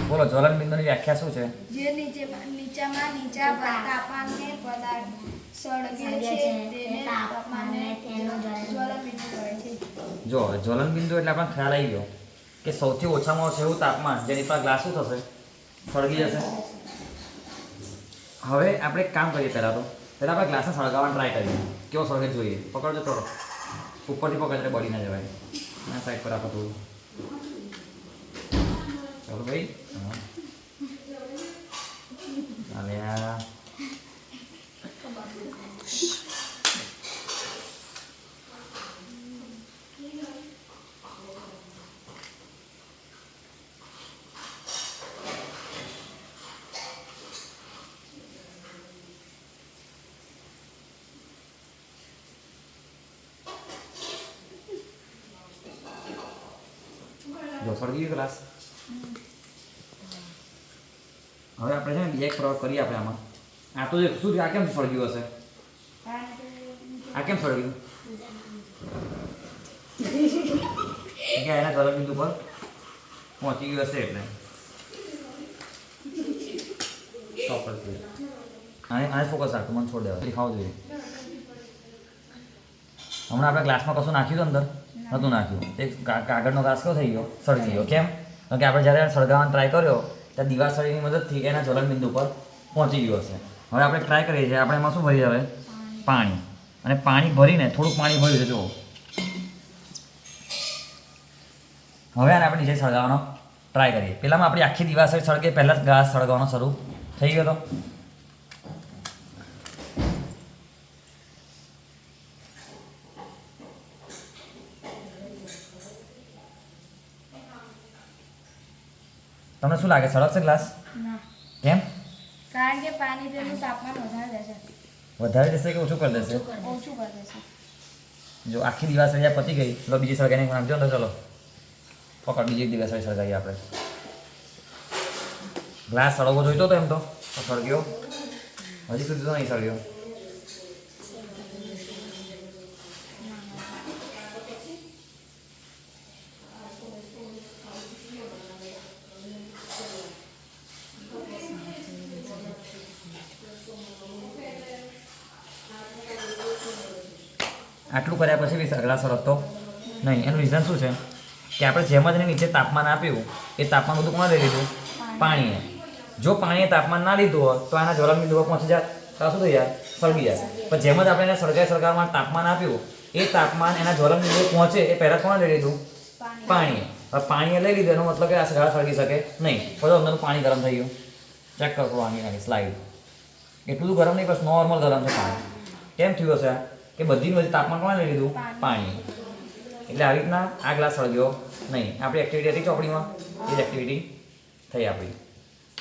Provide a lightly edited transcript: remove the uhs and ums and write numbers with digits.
બોલો જ્વલન બિંદુની વ્યાખ્યા શું છે? જે નીચા તાપમાને પદાર્થ સળગે છે તેને તાપમાને તેનું જ્વલન બિંદુ કહે છે. જો જ્વલન બિંદુ એટલે આપણને ખ્યાલ આવી ગયો કે સૌથી ઓછામાં ઓછું એવું તાપમાન જેની પર ગ્લાસ શું થશે? સળગી જશે. હવે આપણે એક કામ કરીએ પહેલાં આપણે ગ્લાસને સળગાવવાનો ટ્રાય કરીએ. કેવો સળગે જોઈએ. પકડજો થોડો ઉપરથી પકડ એટલે બળી ના જવાય. આ સાઈડ પર આપો થોડું. ચાલો ભાઈ. હા આ જો સળગી ગયો ગ્લાસ. હવે આપણે છે ને બીજા એક પ્રયોગ કરીએ આપણે આમાં. આ તો શું થયું? આ કેમ સળગ્યું હશે? આ કેમ સળગ્યું? કે એના જ્વલન બિંદુ પર પહોંચી ગયું હશે એટલે સ્ટોપ કરી દે. આને ફોકસ રાખ. મને છોડ દેવા દેખાવું જોઈએ. હમણાં આપણે ગ્લાસમાં કશું નાખ્યું હતું અંદર? નહોતું નાખ્યું. એક કાગળનો ગ્લાસ કેવો થઈ ગયો? સળગી ગયો. કેમ? કારણ કે આપણે જ્યારે સળગાવવાનો ટ્રાય કર્યો ત્યાં દીવાલ સળીની મદદથી એના જ્વલન બિંદુ પર પહોંચી ગયો હશે. હવે આપણે ટ્રાય કરીએ છીએ. આપણે એમાં શું ભરીએ હવે? પાણી. અને પાણી ભરીને થોડુંક પાણી ભર્યું છે જુઓ. હવે આને આપણે નીચે સળગાવવાનો ટ્રાય કરીએ. પહેલાંમાં આપણી આખી દીવાલ સળગે પહેલાં જ ગ્લાસ સળગાવવાનો શરૂ થઈ ગયો હતો. તમને શું લાગે? સળગશે ગ્લાસ? ના. કેમ? કારણ કે પાણી તેનું તાપમાન વધારે દેશે. વધારે દેશે કે ઓછું કરી દેશે? ઓછું કરી દેશે. જો આખી દિવાલ સળિયા પતી ગઈ તો બીજી સળગાઈને નાખજો ને. ચલો પકડ. બીજી એક દિવાલ સળગાવીએ આપણે. ગ્લાસ સળગવો જોઈતો હતો એમ તો સળગ્યો. હજી સુધી તો નહીં સળગ્યો. આટલું કર્યા પછી બી ગ્લાસ સળગતો નહીં. એનું રીઝન શું છે કે આપણે જેમ જ એને નીચે તાપમાન આપ્યું એ તાપમાન બધું કોણે લઈ લીધું? પાણીએ. જો પાણીએ તાપમાન ના લીધું હોય તો આના જ્વલન બિંદુ પર પહોંચી જાય તો શું થઈ જાય? સળગી જાય. પણ જેમ જ આપણે એને સળગાવવામાં તાપમાન આપ્યું એ તાપમાન એના જ્વલન બિંદુ પહોંચે એ પહેલાં કોણે લઈ લીધું? પાણીએ. હવે પાણીએ લઈ લીધું એનો મતલબ કે આ ગ્લાસ સળગી શકે નહીં. પછી અંદરનું પાણી ગરમ થઈ ગયું. ચેક કરો આની સ્લાઇડ. એટલું ગરમ નહીં, બસ નોર્મલ ગરમ છે પાણી. કેમ થયું હશે? કે બધી તાપમાન કોણે લઈ લીધું? પાણી. એટલે આવી રીતના આ ગ્લાસ સળગ્યો નહીં. આપણી એક્ટિવિટી હતી ચોપડીમાં એ જ એક્ટિવિટી થઈ આપણી.